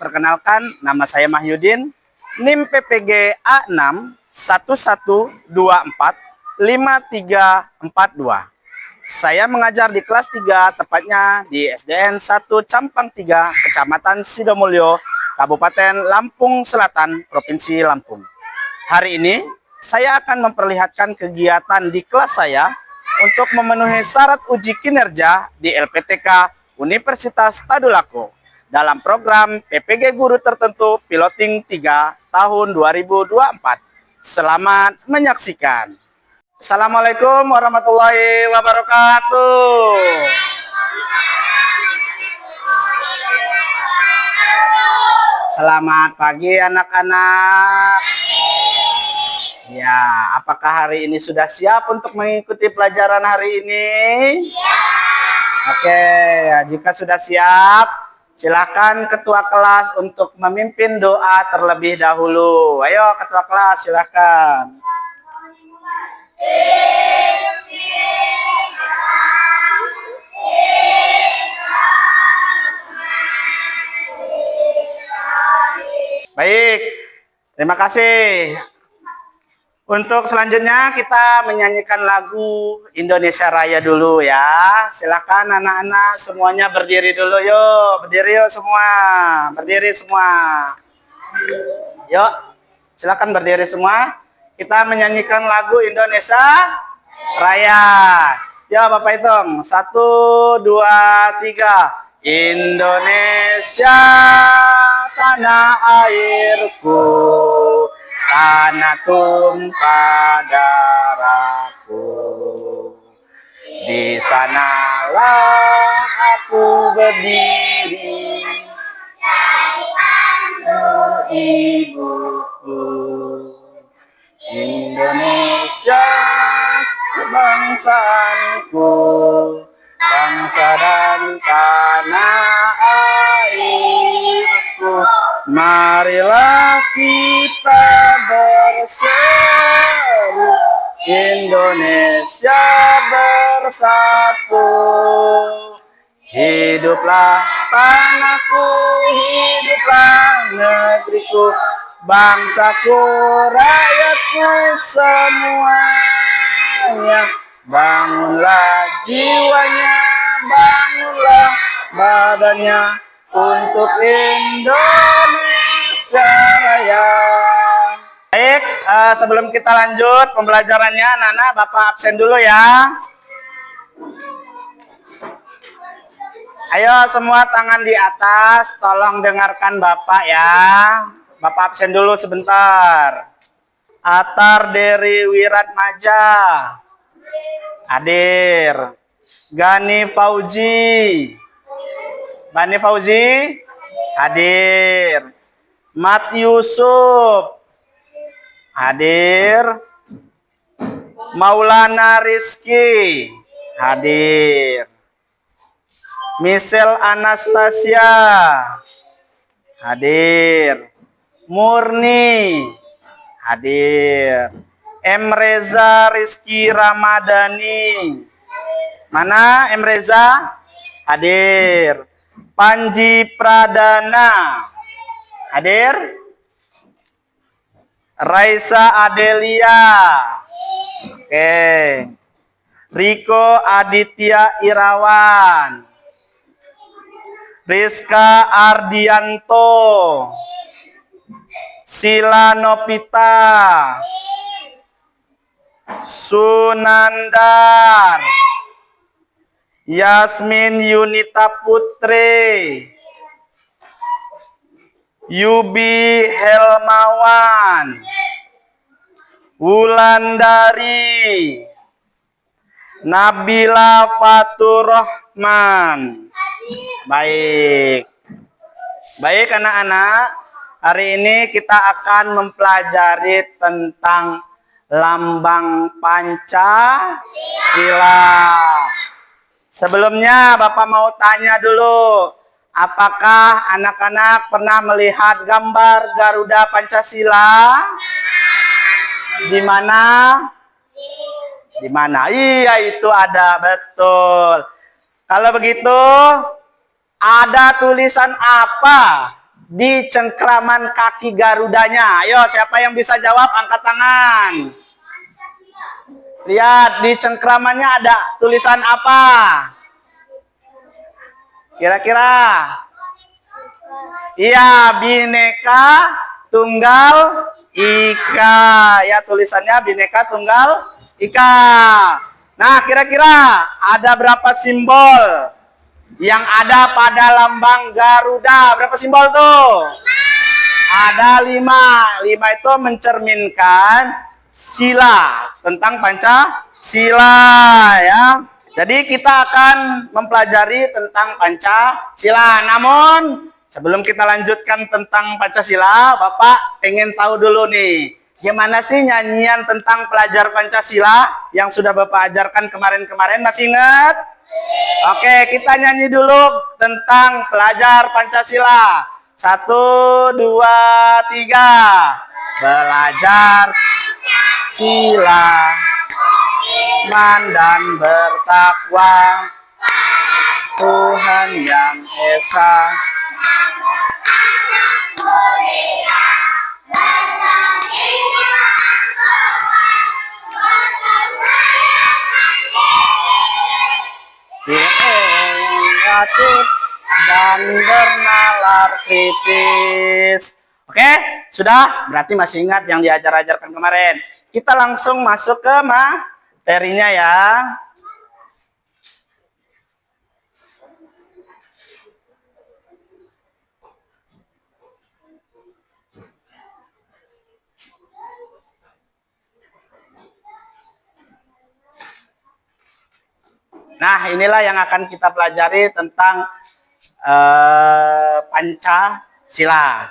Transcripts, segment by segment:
Perkenalkan, nama saya Mahyudin, NIM PPG A6 11245342. Saya mengajar di kelas 3, tepatnya di SDN 1 Campang 3, Kecamatan Sidomulyo, Kabupaten Lampung Selatan, Provinsi Lampung. Hari ini, saya akan memperlihatkan kegiatan di kelas saya untuk memenuhi syarat uji kinerja di LPTK Universitas Tadulako dalam program PPG Guru Tertentu Piloting 3 tahun 2024. Selamat menyaksikan. Assalamualaikum warahmatullahi wabarakatuh. Selamat pagi anak-anak. Ya, apakah hari ini sudah siap untuk mengikuti pelajaran hari ini? Ya. Oke, jika sudah siap, silakan ketua kelas untuk memimpin doa terlebih dahulu. Ayo ketua kelas, silakan. Baik, terima kasih. Untuk selanjutnya kita menyanyikan lagu Indonesia Raya dulu ya. Silakan anak-anak semuanya berdiri dulu yuk. Berdiri yuk semua. Berdiri semua. Yuk, silakan berdiri semua. Kita menyanyikan lagu Indonesia Raya. Ya Bapak hitung. 1, 2, 3. Indonesia tanah airku, tanah tumpah darahku, di sanalah aku berdiri, ibuku. Indonesia kebangsaanku, bangsa dan tanah airku. Marilah kita berseru, Indonesia bersatu. Hiduplah tanahku, hiduplah negeriku, bangsaku, rakyatku semuanya. Bangunlah jiwanya, bangunlah badannya untuk Indonesia Raya. Baik, sebelum kita lanjut pembelajarannya, anak-anak, Bapak absen dulu ya. Ayo semua tangan di atas, tolong dengarkan Bapak ya. Bapak absen dulu sebentar. Atar Dery Wiratmaja hadir. Gani Fauzi hadir. Mat Yusuf hadir. Maulana Rizky hadir. Michelle Anastasia hadir. Murni hadir. M. Reza Rizky Ramadhani. Mana M. Reza? Hadir. Panji Pradana hadir. Raisa Adelia. Oke. Riko Aditya Irawan. Rizka Ardianto. Sila Nopita. Sunandar. Yasmin Yunita Putri. Yubi Helmawan. Wulandari. Nabila Fatur Rahman. Baik. Baik anak-anak, hari ini kita akan mempelajari tentang lambang Pancasila. Sebelumnya Bapak mau tanya dulu, apakah anak-anak pernah melihat gambar Garuda Pancasila? Di mana? Di mana? Iya, itu ada, betul. Kalau begitu, ada tulisan apa di cengkraman kaki Garudanya? Ayo, siapa yang bisa jawab angkat tangan. Lihat, di cengkramannya ada tulisan apa? Kira-kira? Iya, Bhinneka Tunggal Ika. Ya, tulisannya Bhinneka Tunggal Ika. Nah, kira-kira ada berapa simbol yang ada pada lambang Garuda? Berapa simbol tuh? Ada 5. 5 itu mencerminkan sila, tentang Pancasila ya. Jadi kita akan mempelajari tentang Pancasila. Namun sebelum kita lanjutkan tentang Pancasila, Bapak pengen tahu dulu nih, gimana sih nyanyian tentang pelajar Pancasila yang sudah Bapak ajarkan kemarin-kemarin? Masih ingat? Oke, kita nyanyi dulu tentang pelajar Pancasila. 1, 2, 3. Belajar sila, iman dan bertakwa, Tuhan Yang Esa. Kreatif dan bernalar kritis. Oke, sudah? Berarti masih ingat yang diajar-ajarkan kemarin. Kita langsung masuk ke materinya ya. Nah, inilah yang akan kita pelajari tentang Pancasila.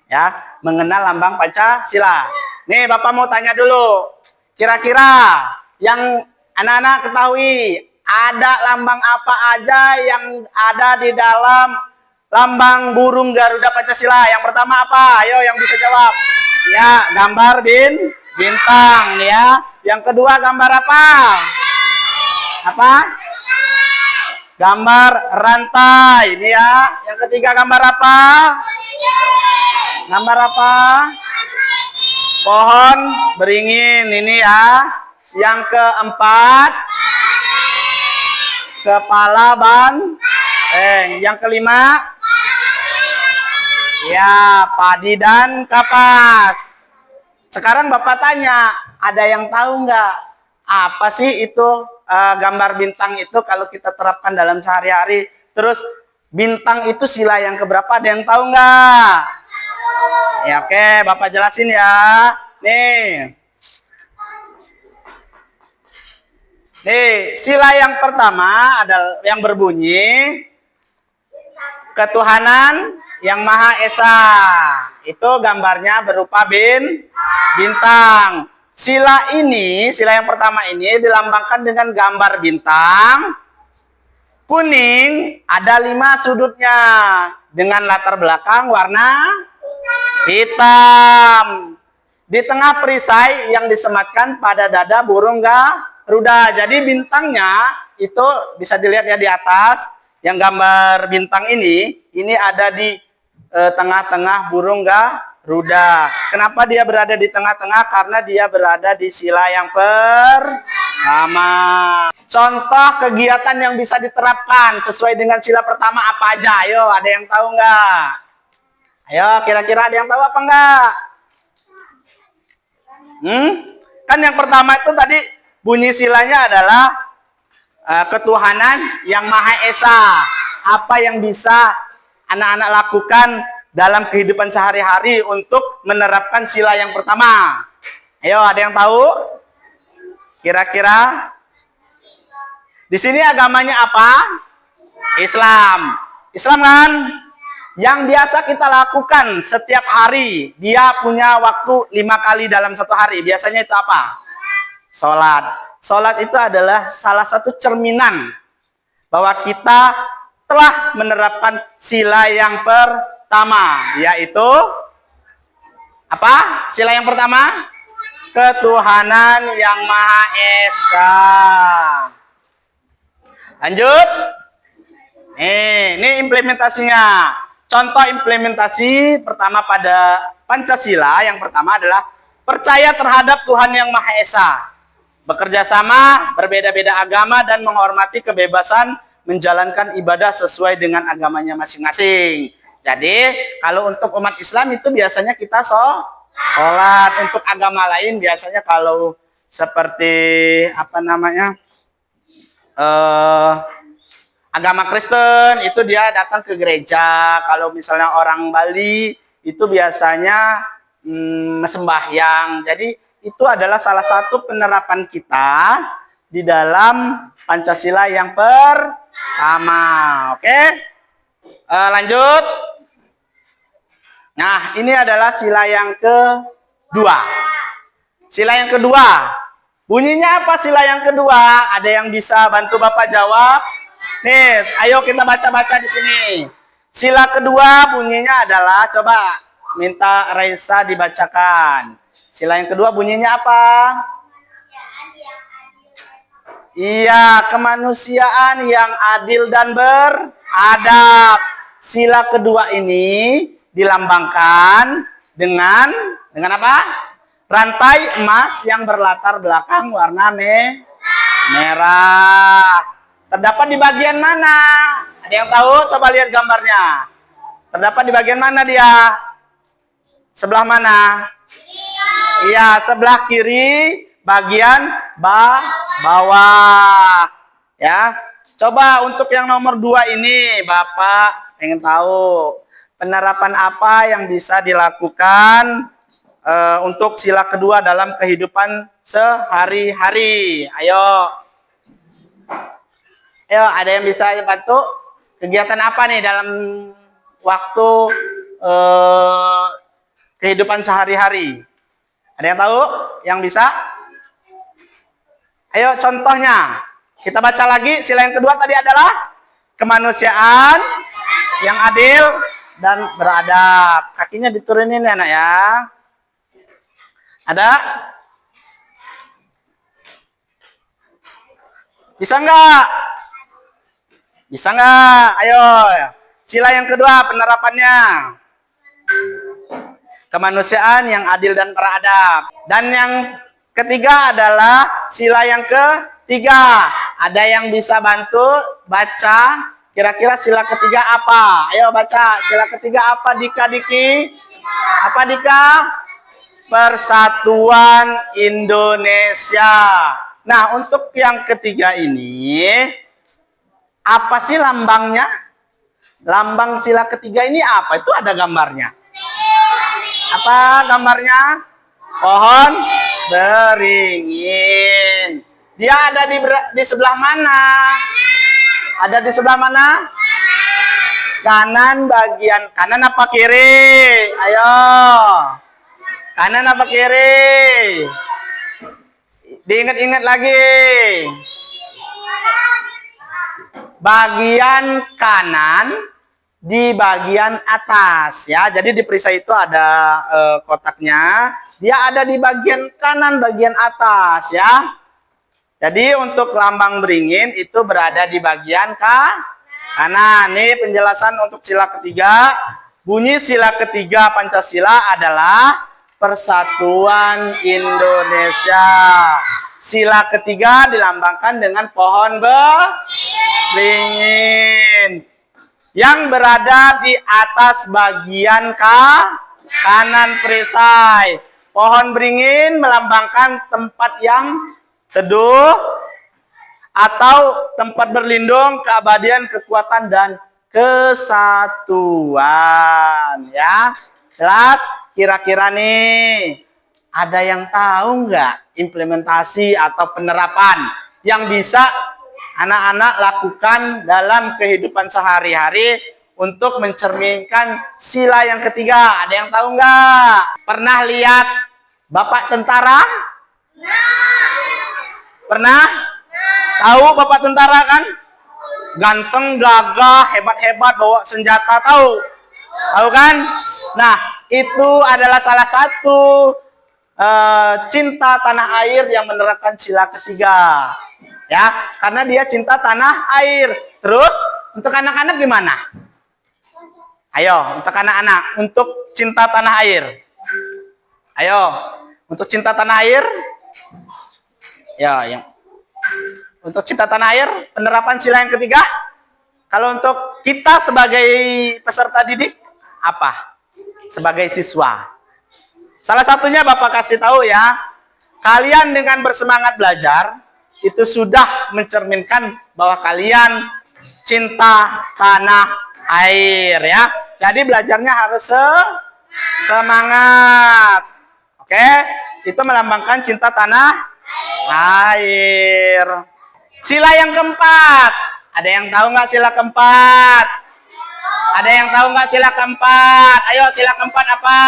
Ya, mengenal lambang Pancasila. Nih, Bapak mau tanya dulu. Kira-kira yang anak-anak ketahui, ada lambang apa aja yang ada di dalam lambang burung Garuda Pancasila? Yang pertama apa? Ayo yang bisa jawab. Ya, gambar bintang ya. Yang kedua gambar apa? Apa? Gambar rantai ini ya. Yang ketiga gambar apa? Gambar apa? Pohon beringin ini ya. Yang keempat kepala banteng. Yang kelima ya padi dan kapas. Sekarang Bapak tanya, ada yang tahu nggak apa sih itu gambar bintang itu kalau kita terapkan dalam sehari-hari? Terus bintang itu sila yang keberapa? Ada yang tahu nggak? Ya oke, Bapak jelasin ya. Nih, sila yang pertama adalah yang berbunyi ketuhanan yang Maha Esa. Itu gambarnya berupa bintang. Sila yang pertama ini dilambangkan dengan gambar bintang kuning, ada 5 sudutnya dengan latar belakang warna hitam. Di tengah perisai yang disematkan pada dada burung Garuda. Jadi bintangnya itu bisa dilihat ya di atas. Yang gambar bintang ini ada di tengah-tengah burung Garuda. Kenapa dia berada di tengah-tengah? Karena dia berada di sila yang pertama. Contoh kegiatan yang bisa diterapkan sesuai dengan sila pertama apa aja? Ayo, ada yang tahu nggak? Ayo, kira-kira ada yang tahu apa enggak? Kan yang pertama itu tadi bunyi silanya adalah ketuhanan yang Maha Esa. Apa yang bisa anak-anak lakukan dalam kehidupan sehari-hari untuk menerapkan sila yang pertama? Ayo, ada yang tahu? Kira-kira di sini agamanya apa? Islam. Islam kan? Yang biasa kita lakukan setiap hari. Dia punya waktu 5 kali dalam satu hari. Biasanya itu apa? Sholat. Sholat itu adalah salah satu cerminan bahwa kita telah menerapkan sila yang pertama, yaitu apa? Sila yang pertama, ketuhanan yang Maha Esa. Lanjut. Ini implementasinya. contoh implementasi pertama pada Pancasila yang pertama adalah percaya terhadap Tuhan Yang Maha Esa, bekerja sama, berbeda-beda agama, dan menghormati kebebasan menjalankan ibadah sesuai dengan agamanya masing-masing. Jadi, kalau untuk umat Islam itu biasanya kita sholat. Untuk agama lain biasanya kalau seperti agama Kristen itu dia datang ke gereja. Kalau misalnya orang Bali itu biasanya sembahyang. Jadi itu adalah salah satu penerapan kita di dalam Pancasila yang pertama. Oke, lanjut. Nah, ini adalah sila yang kedua. Sila yang kedua. Bunyinya apa sila yang kedua? Ada yang bisa bantu Bapak jawab? Nih, ayo kita baca-baca di sini. Sila kedua bunyinya adalah, coba minta Raisa dibacakan. Sila yang kedua bunyinya apa? Iya, kemanusiaan yang adil dan beradab. Sila kedua ini dilambangkan dengan apa? Rantai emas yang berlatar belakang warna merah. Terdapat di bagian mana? Ada yang tahu? Coba lihat gambarnya. Terdapat di bagian mana dia? Sebelah mana? Iya, sebelah kiri, bagian bawah. Ya. Coba untuk yang nomor 2 ini, Bapak pengen tahu penerapan apa yang bisa dilakukan untuk sila kedua dalam kehidupan sehari-hari. Ayo, ada yang bisa bantu? Kegiatan apa nih dalam waktu kehidupan sehari-hari? Ada yang tahu? Yang bisa? Ayo contohnya. Kita baca lagi. Sila yang kedua tadi adalah kemanusiaan yang adil dan beradab. Kakinya diturunin ya, Nak ya. Ada? Bisa nggak? Bisa nggak? Ayo. Sila yang kedua penerapannya. Kemanusiaan yang adil dan beradab. Dan yang ketiga adalah sila yang ketiga. Ada yang bisa bantu baca kira-kira sila ketiga apa? Ayo baca. Sila ketiga apa, Dika Diki? Apa Dika? Persatuan Indonesia. Nah, untuk yang ketiga ini, apa sih lambangnya? Lambang sila ketiga ini apa? Itu ada gambarnya. Apa gambarnya? Pohon beringin. Dia ada di sebelah mana? Ada di sebelah mana? Kanan, bagian kanan apa kiri? Ayo. Kanan apa kiri? Diingat-ingat lagi. Bagian kanan di bagian atas ya. Jadi di perisai itu ada kotaknya. Dia ada di bagian kanan bagian atas ya. Jadi untuk lambang beringin itu berada di bagian kanan. Ini penjelasan untuk sila ketiga. Bunyi sila ketiga Pancasila adalah Persatuan Indonesia. Sila ketiga dilambangkan dengan pohon beringin yang berada di atas bagian kanan perisai. Pohon beringin melambangkan tempat yang teduh atau tempat berlindung, keabadian, kekuatan, dan kesatuan. Ya, jelas? Kira-kira nih, ada yang tahu nggak implementasi atau penerapan yang bisa anak-anak lakukan dalam kehidupan sehari-hari untuk mencerminkan sila yang ketiga? Ada yang tahu nggak? Pernah lihat Bapak tentara? Pernah? Tahu Bapak tentara kan? Ganteng, gagah, hebat-hebat, bawa senjata, tahu? Tahu kan? Nah, itu adalah salah satu cinta tanah air yang menerapkan sila ketiga. Ya, karena dia cinta tanah air. Terus, untuk anak-anak gimana? Ayo, untuk anak-anak, untuk cinta tanah air. Ayo, untuk cinta tanah air. Ya, yang untuk cinta tanah air, penerapan sila yang ketiga. Kalau untuk kita sebagai peserta didik, apa? Sebagai siswa. Salah satunya Bapak kasih tahu ya, kalian dengan bersemangat belajar, itu sudah mencerminkan bahwa kalian cinta tanah air ya. Jadi belajarnya harus semangat. Oke, itu melambangkan cinta tanah air. Sila yang keempat. Ada yang tahu nggak sila keempat? Ada yang tahu nggak sila keempat? Ayo, sila keempat apa?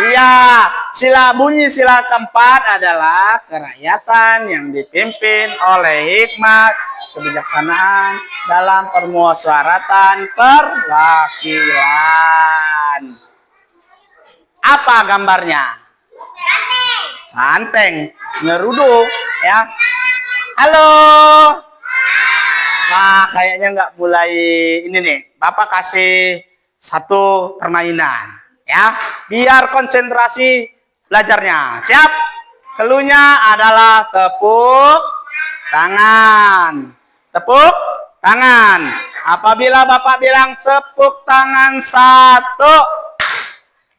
Iya, bunyi sila keempat adalah kerakyatan yang dipimpin oleh hikmat, kebijaksanaan dalam permusyawaratan perwakilan. Apa gambarnya? Banteng, ngeruduk ya. Halo. Wah, kayaknya nggak mulai ini nih. Bapak kasih satu permainan ya, biar konsentrasi belajarnya. Siap? Keluhnya adalah tepuk tangan. Tepuk tangan. Apabila Bapak bilang tepuk tangan satu,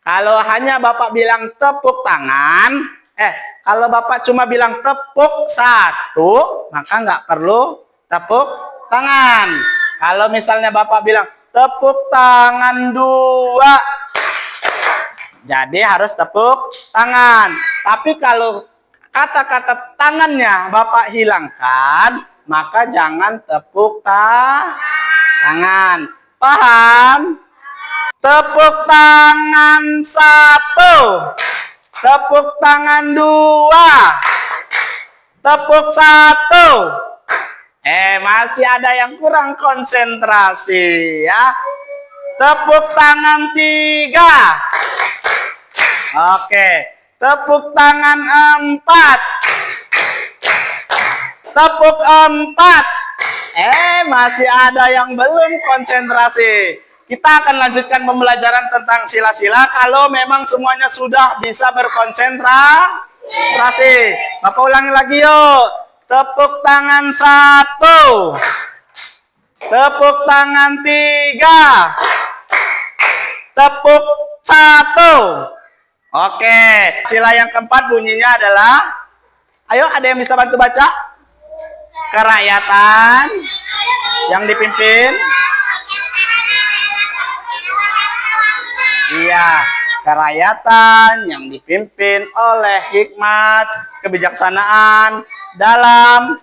kalau hanya Bapak bilang tepuk tangan, kalau Bapak cuma bilang tepuk satu, maka nggak perlu tepuk tangan. Kalau misalnya Bapak bilang tepuk tangan dua, jadi harus tepuk tangan. Tapi kalau kata-kata tangannya Bapak hilangkan, maka jangan tepuk tangan. Paham? Tepuk tangan satu. Tepuk tangan dua. Tepuk satu. Masih ada yang kurang konsentrasi ya. Tepuk tangan tiga. Oke, tepuk tangan empat. Tepuk empat. Masih ada yang belum konsentrasi. Kita akan lanjutkan pembelajaran tentang sila-sila kalau memang semuanya sudah bisa berkonsentrasi. Bapak ulangi lagi yuk. Tepuk tangan satu. Tepuk tangan tiga. Tepuk satu. Oke, sila yang keempat bunyinya adalah, ayo ada yang bisa bantu baca? Kerakyatan yang dipimpin. Iya, kerakyatan yang dipimpin oleh hikmat, kebijaksanaan dalam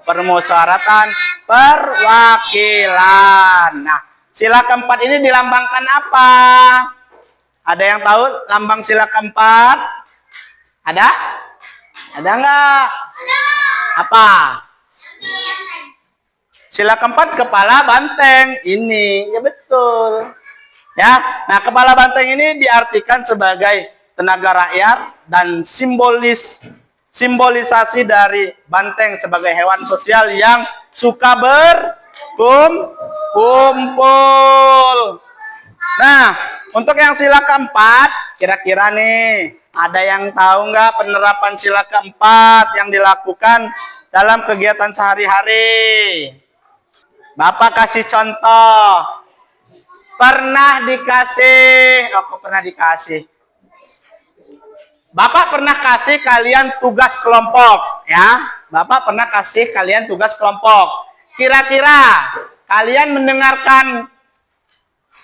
permusyawaratan perwakilan. Nah, sila keempat ini dilambangkan apa? Ada yang tahu lambang sila keempat? Ada? Ada nggak? Apa? Sila keempat kepala banteng. Ini, ya betul. Ya, nah kepala banteng ini diartikan sebagai tenaga rakyat dan simbolisasi dari banteng sebagai hewan sosial yang suka berkumpul. Nah, untuk yang sila keempat, kira-kira nih, ada yang tahu nggak penerapan sila keempat yang dilakukan dalam kegiatan sehari-hari? Bapak kasih contoh. Pernah dikasih, pernah dikasih. Bapak pernah kasih kalian tugas kelompok, ya. Bapak pernah kasih kalian tugas kelompok. Kira-kira kalian mendengarkan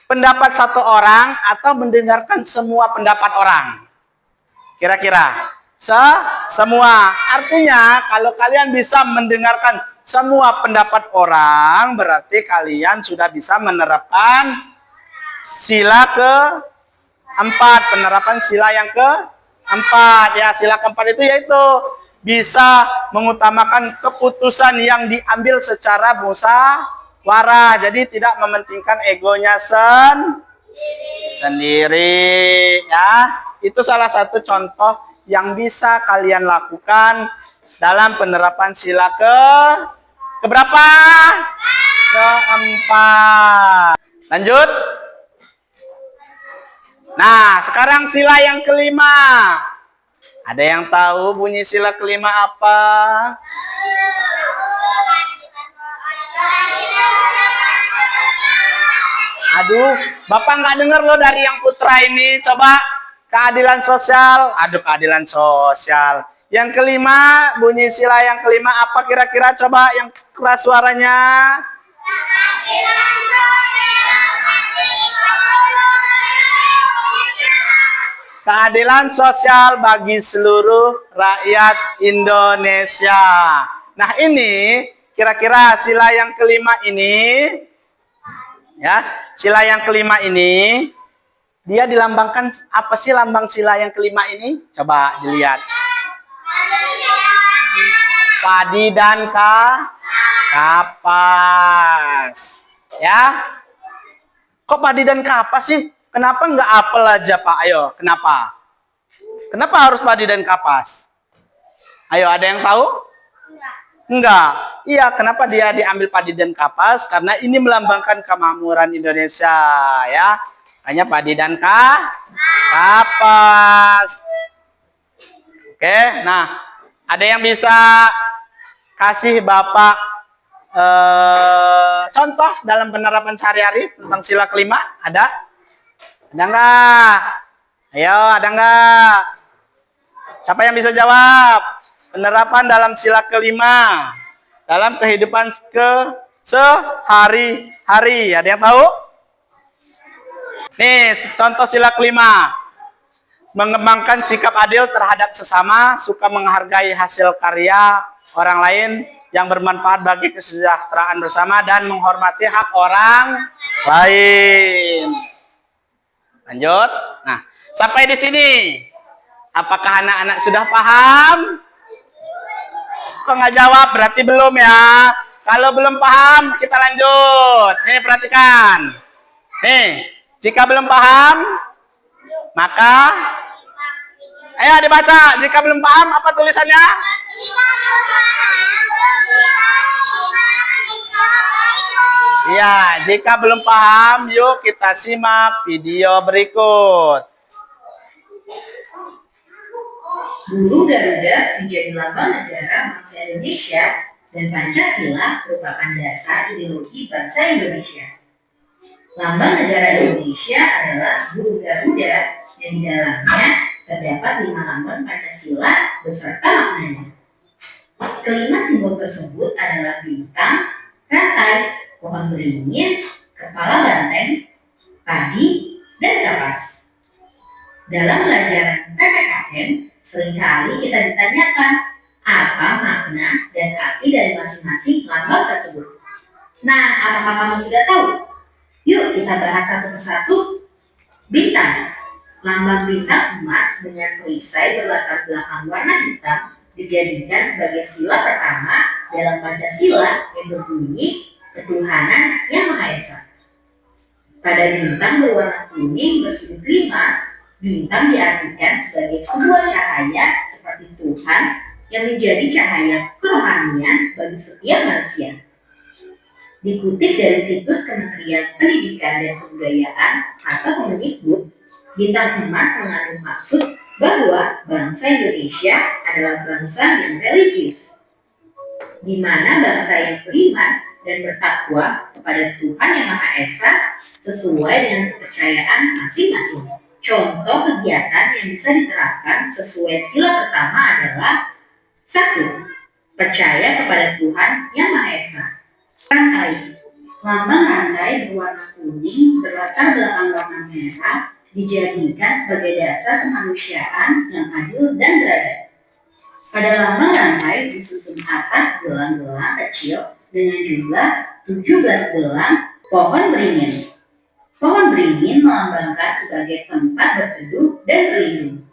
pendapat satu orang atau mendengarkan semua pendapat orang? Kira-kira semua. Artinya kalau kalian bisa mendengarkan semua pendapat orang, berarti kalian sudah bisa menerapkan sila keempat. Penerapan sila yang keempat. Ya, sila keempat itu yaitu bisa mengutamakan keputusan yang diambil secara musyawarah. Jadi tidak mementingkan egonya sendiri. Ya, itu salah satu contoh yang bisa kalian lakukan dalam penerapan sila Keberapa? Keempat. Lanjut. Nah, sekarang sila yang kelima. Ada yang tahu bunyi sila kelima apa? Aduh, Bapak nggak dengar loh dari yang putra ini. Coba keadilan sosial. Aduh, keadilan sosial. Yang kelima, bunyi sila yang kelima apa kira-kira? Coba yang keras suaranya. Keadilan sosial bagi seluruh rakyat Indonesia. Nah, ini kira-kira sila yang kelima ini, ya, sila yang kelima ini, dia dilambangkan apa sih lambang sila yang kelima ini? Coba dilihat. Padi dan kapas. Ya. Kok padi dan kapas sih? Kenapa nggak apel aja, Pak? Ayo, kenapa? Kenapa harus padi dan kapas? Ayo, ada yang tahu? Enggak. Iya, kenapa dia diambil padi dan kapas? Karena ini melambangkan kemakmuran Indonesia, ya. Hanya padi dan kapas. Oke, nah, ada yang bisa kasih Bapak contoh dalam penerapan sehari-hari tentang sila kelima? Ada? Ada nggak? Ayo, ada nggak? Siapa yang bisa jawab? Penerapan dalam sila kelima dalam kehidupan sehari-hari. Ada yang tahu? Nih, contoh sila kelima. Mengembangkan sikap adil terhadap sesama, suka menghargai hasil karya orang lain yang bermanfaat bagi kesejahteraan bersama, dan menghormati hak orang lain. Lanjut. Nah, sampai di sini. Apakah anak-anak sudah paham? Kok nggak jawab? Berarti belum ya. Kalau belum paham, kita lanjut. Nih, perhatikan. Nih, jika belum paham, maka ayo dibaca. Jika belum paham, apa tulisannya? Ya, jika belum paham, yuk kita simak video berikut. Burung Garuda menjadi lambang negara bangsa Indonesia dan Pancasila merupakan dasar ideologi bangsa Indonesia. Lambang negara Indonesia adalah burung Garuda yang di dalamnya terdapat 5 lambang Pancasila beserta maknanya. Kelima simbol tersebut adalah bintang, rantai, pohon beringin, kepala banteng, padi, dan kapas. Dalam pelajaran PPKN, seringkali kita ditanyakan apa makna dan arti dari masing-masing lambang tersebut. Nah, apakah kamu sudah tahu? Yuk kita bahas satu persatu. Bintang. Lambang bintang emas dengan perisai berlatar belakang warna hitam dijadikan sebagai sila pertama dalam Pancasila yang berbunyi Ketuhanan Yang Maha Esa. Pada bintang berwarna kuning bersudut 5, bintang diartikan sebagai sebuah cahaya seperti Tuhan yang menjadi cahaya kerohanian bagi setiap manusia. Dikutip dari situs Kementerian Pendidikan dan Kebudayaan atau Kemendikbud, bintang emas mengandung maksud bahwa bangsa Indonesia adalah bangsa yang religius, di mana bangsa yang beriman dan bertakwa kepada Tuhan Yang Maha Esa sesuai dengan kepercayaan masing-masing. Contoh kegiatan yang bisa diterapkan sesuai sila pertama adalah 1. Percaya kepada Tuhan Yang Maha Esa. Rantai. Lambang rantai berwarna kuning berlatar belakang warna merah dijadikan sebagai dasar kemanusiaan yang adil dan beradab. Pada lambang rantai disusun atas gelang-gelang kecil dengan jumlah 17 gelang pohon beringin. Pohon beringin melambangkan sebagai tempat berteduh dan berlindung.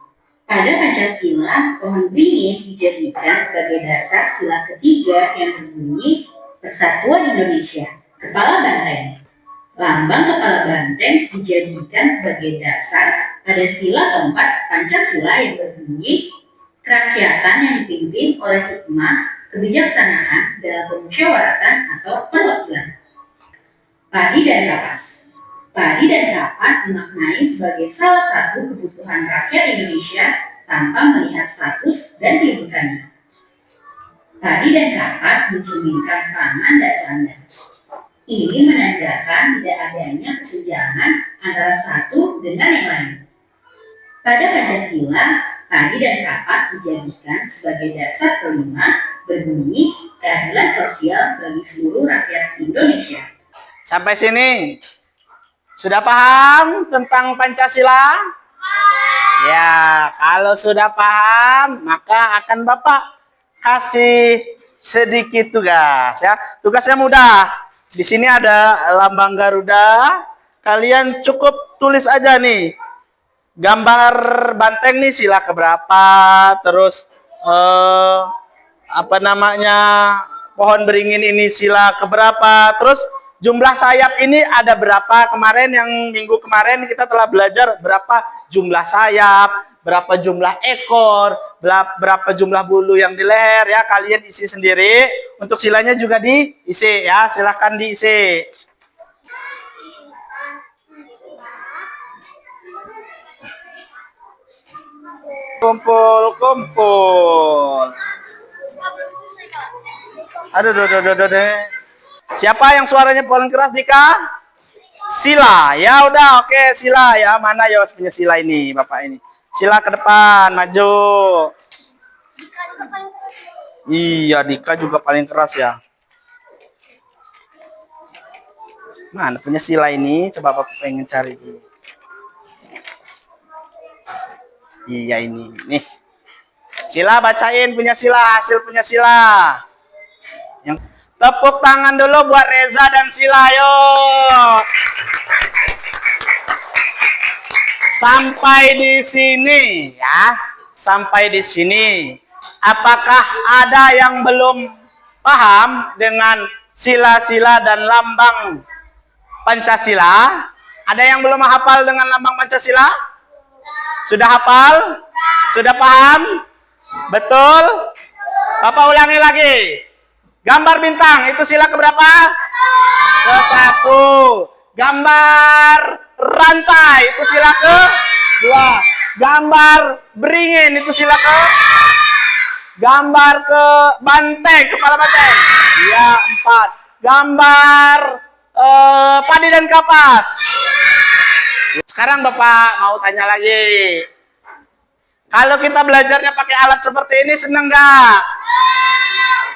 Pada Pancasila, pohon beringin dijadikan sebagai dasar sila ketiga yang berbunyi Persatuan Indonesia. Kepala banteng. Lambang kepala banteng dijadikan sebagai dasar pada sila keempat Pancasila yang berbunyi kerakyatan yang dipimpin oleh hikmah, kebijaksanaan dalam pemusyawaratan atau perwakilan. Padi dan kapas. Padi dan kapas dimaknai sebagai salah satu kebutuhan rakyat Indonesia tanpa melihat status dan kedudukannya. Padi dan kapas mencerminkan pangan dasarnya. Ini menandakan tidak adanya kesenjangan antara satu dengan yang lain. Pada Pancasila, padi dan kapas dijadikan sebagai dasar kelima berbunyi keadilan sosial bagi seluruh rakyat Indonesia. Sampai sini sudah paham tentang Pancasila? Ya, kalau sudah paham, maka akan Bapak kasih sedikit tugas ya. Tugasnya mudah. Di sini ada lambang Garuda. Kalian cukup tulis aja nih. Gambar banteng nih sila keberapa, terus apa namanya? Pohon beringin ini sila keberapa, terus jumlah sayap ini ada berapa? Kemarin yang minggu kemarin kita telah belajar berapa jumlah sayap, berapa jumlah ekor, berapa jumlah bulu yang di leher ya. Kalian isi sendiri. Untuk silanya juga diisi ya. Silahkan diisi. Kumpul. Aduh. Siapa yang suaranya paling keras, Dika? Sila. Ya udah, oke, Sila ya. Mana ya punya Sila ini, Bapak ini. Sila ke depan, maju. Iya, Dika juga paling keras ya. Mana punya Sila ini? Coba Bapak pengen cari dulu. Iya ini, nih. Sila bacain punya Sila, hasil punya Sila. Yang tepuk tangan dulu buat Reza dan Sila, yuk. Sampai di sini ya. Sampai di sini. Apakah ada yang belum paham dengan sila-sila dan lambang Pancasila? Ada yang belum hafal dengan lambang Pancasila? Sudah hafal? Sudah paham? Betul? Bapak ulangi lagi. Gambar bintang itu sila keberapa? Ke-1. Gambar rantai itu sila ke-2. Gambar beringin itu sila ke. Gambar ke banteng, kepala banteng. Ya, 4. Gambar padi dan kapas. Sekarang Bapak mau tanya lagi. Kalau kita belajarnya pakai alat seperti ini, senang nggak?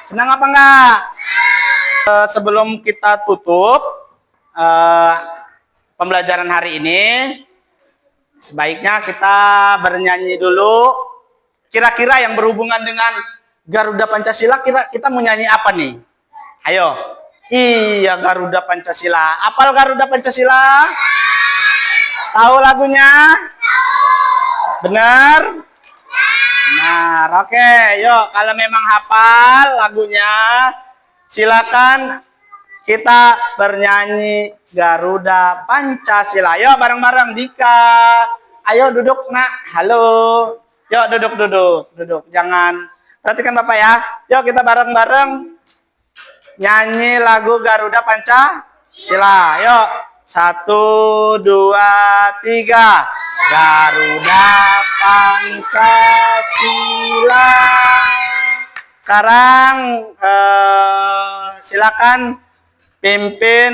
Senang apa enggak? Sebelum kita tutup pembelajaran hari ini, sebaiknya kita bernyanyi dulu. Kira-kira yang berhubungan dengan Garuda Pancasila, kita mau nyanyi apa nih? Ayo. Iya, Garuda Pancasila. Apal Garuda Pancasila? Tahu lagunya? Benar? Benar. Oke, yuk. Kalau memang hafal lagunya, silakan kita bernyanyi Garuda Pancasila. Yuk bareng-bareng Dika. Ayo duduk nak. Halo. Yuk duduk. Jangan. Perhatikan Bapak ya. Yuk kita bareng-bareng nyanyi lagu Garuda Pancasila. Yuk. 1, 2, 3. Garuda Pancasila. Sekarang silakan pimpin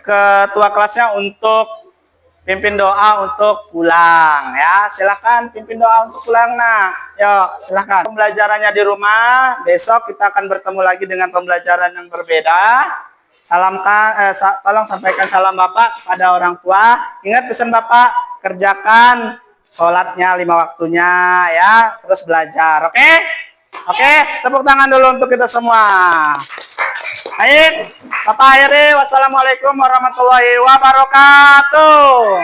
ketua kelasnya untuk pimpin doa untuk pulang ya. Silakan pimpin doa untuk pulang nak. Yuk silakan. Pembelajarannya di rumah. Besok kita akan bertemu lagi dengan pembelajaran yang berbeda. Tolong sampaikan salam Bapak kepada orang tua. Ingat pesan Bapak, kerjakan sholatnya 5 waktunya ya. Terus belajar, oke? Oke, tepuk tangan dulu untuk kita semua. Baik, Bapak akhiri. Wassalamualaikum warahmatullahi wabarakatuh.